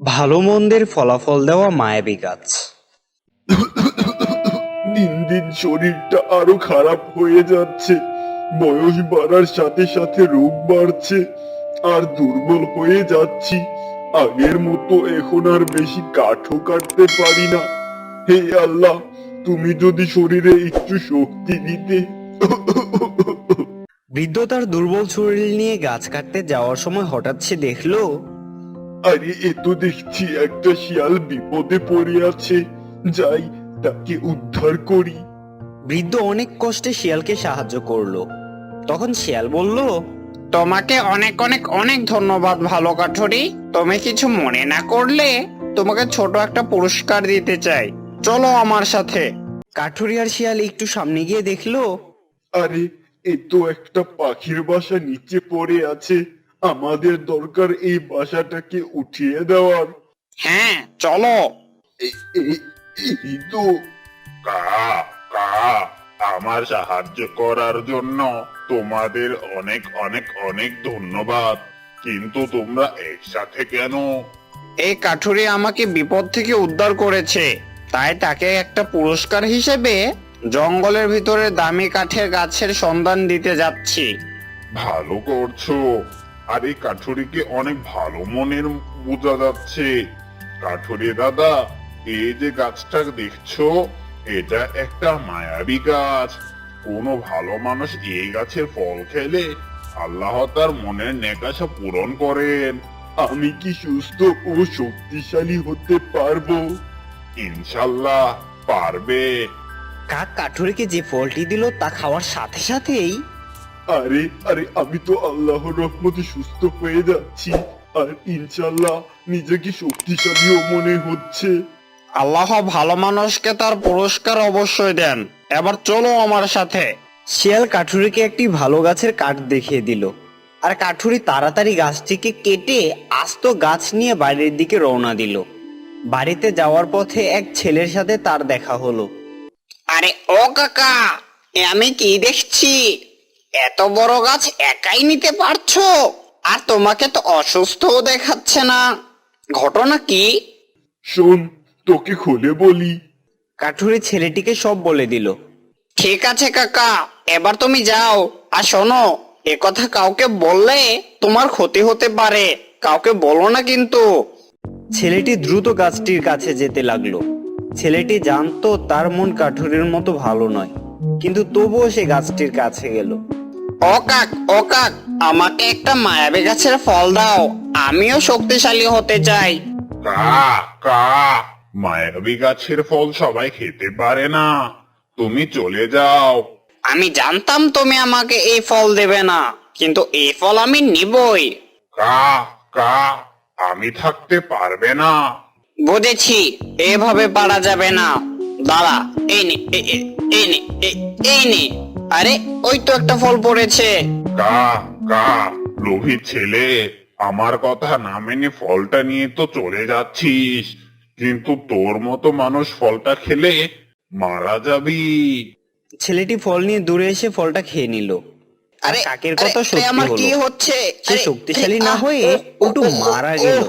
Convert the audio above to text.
ভালো মন্দের ফলাফল দেওয়া মায়াবী গাছ। দিন দিন শরীরটা আরো খারাপ হয়ে যাচ্ছে। বয়স বাড়ার সাথে সাথে রোগ বাড়ছে, আর দুর্বল হয়ে যাচ্ছি। আগের মতো এখন আর বেশি কাঠও কাটতে পারি না। হে আল্লাহ, তুমি যদি শরীরে একটু শক্তি দিতে। বৃদ্ধ তার দুর্বল শরীর নিয়ে গাছ কাটতে যাওয়ার সময় হঠাৎ সে দেখলো আরে এ তো দেখছি একটা শিয়াল বিপদে পড়ে আছে। যাই, তাকে উদ্ধার করি। বৃদ্ধ অনেক কষ্টে শিয়ালকে সাহায্য করলো। তখন শিয়াল বলল, তোমাকে অনেক অনেক অনেক ধন্যবাদ ভালো কাঠুরি। তুমি কিছু মনে না করলে তোমাকে ছোট একটা পুরস্কার দিতে চাই, চলো আমার সাথে। কাঠুরি আর শিয়াল একটু সামনে গিয়ে দেখলো আরে এ তো একটা পাখির বাসা নিচে পড়ে আছে। আমাদের দরকার এই বাসাটাকে উঠিয়ে দেওয়ার। হ্যাঁ চলো। এই তো। কা কা আমার সাহায্য করার জন্য তোমাদের অনেক অনেক অনেক ধন্যবাদ। কিন্তু তোমরা একসাথে কেন? এই কাঠুরি আমাকে বিপদ থেকে উদ্ধার করেছে, তাই তাকে একটা পুরস্কার হিসেবে জঙ্গলের ভিতরে দামি কাঠের গাছের সন্ধান দিতে যাচ্ছি। ভালো করছো। আর এই কাঠুরিকে অনেক ভালো মনের বোঝা যাচ্ছে। কাঠুরি দাদা, এই যে গাছটা দেখছো, এটা একটা মায়াবী গাছ। কোনো ভালো মানুষ এই গাছের ফল খেলে আল্লাহ তার মনের নেকাশা পূরণ করেন। আমি কি সুস্থ ও শক্তিশালী হতে পারবো? ইনশাল্লাহ পারবে। কাক কাঠুরিকে যে ফলটি দিল তা খাওয়ার সাথে সাথেই আরে আরে আমি তো আল্লাহর রহমতে সুস্থ হয়ে যাচ্ছি, আর ইনশাল্লাহ নিজেকে শক্তিশালীও মনে হচ্ছে। আল্লাহ ভালো মানুষকে তার পুরস্কার অবশ্যই দেন। এবার চলো আমার সাথে। শিয়াল কাঠুরিকে একটি ভালো গাছের কাঠ দেখিয়ে দিল, আর কাঠুরি তাড়াতাড়ি গাছটিকে কেটে আস্ত গাছ নিয়ে বাড়ির দিকে রওনা দিল। বাড়িতে যাওয়ার পথে এক ছেলের সাথে তার দেখা হলো। আরে ও কাকা, এ আমি কি দেখছি? এত বড় গাছ একাই নিতে পারছো? আর তোমাকে তো অসুস্থও দেখাচ্ছে না, ঘটনা কি? শোন, তোকে খুলে বলি। কাঠুরি ছেলেটিকে সব বলে দিল। ঠিক আছে কাকা, এবার তুমি যাও। আর শোনো, এ কথা কাউকে বললে তোমার ক্ষতি হতে পারে, কাউকে বলো না কিন্তু। ছেলেটি দ্রুত গাছটির কাছে যেতে লাগলো। ছেলেটি জানতো তার মন কাঠুরির মতো ভালো নয়, কিন্তু তবুও সে গাছটির কাছে গেল। ও কাক, আমাকে একটা মায়াবী গাছের ফল দাও, আমিও শক্তিশালী হতে চাই। কা কা মায়াবী গাছের ফল সবাই খেতে পারে না। তুমি চলে যাও। আমি জানতাম তুমি আমাকে এই ফল দেবে না, কিন্তু এই ফল আমি নিবই। কা কা আমি থাকতে পারবে না। বুঝেছি, এভাবে পারা যাবে না। দাঁড়া, এই নে, এই নে, এই নে। আরে ওই তো একটা ফল পড়েছে। কা কা লোভী ছেলে, আমার কথা না মেনে ফলটা নিয়ে তো চলে যাচ্ছিস, কিন্তু তোর মতো মানুষ ফলটা খেলে মারা যাবি। ছেলেটি ফল নিয়ে দূরে এসে ফলটা খেয়ে নিল। আর আরে কাকের আরে, কথা আরে, সত্যি আমার কি হলো। হচ্ছে? সে আরে, শক্তিশালী না আহ, হয়ে ও, ও, একটু ও, মারা ও, গেল। ও।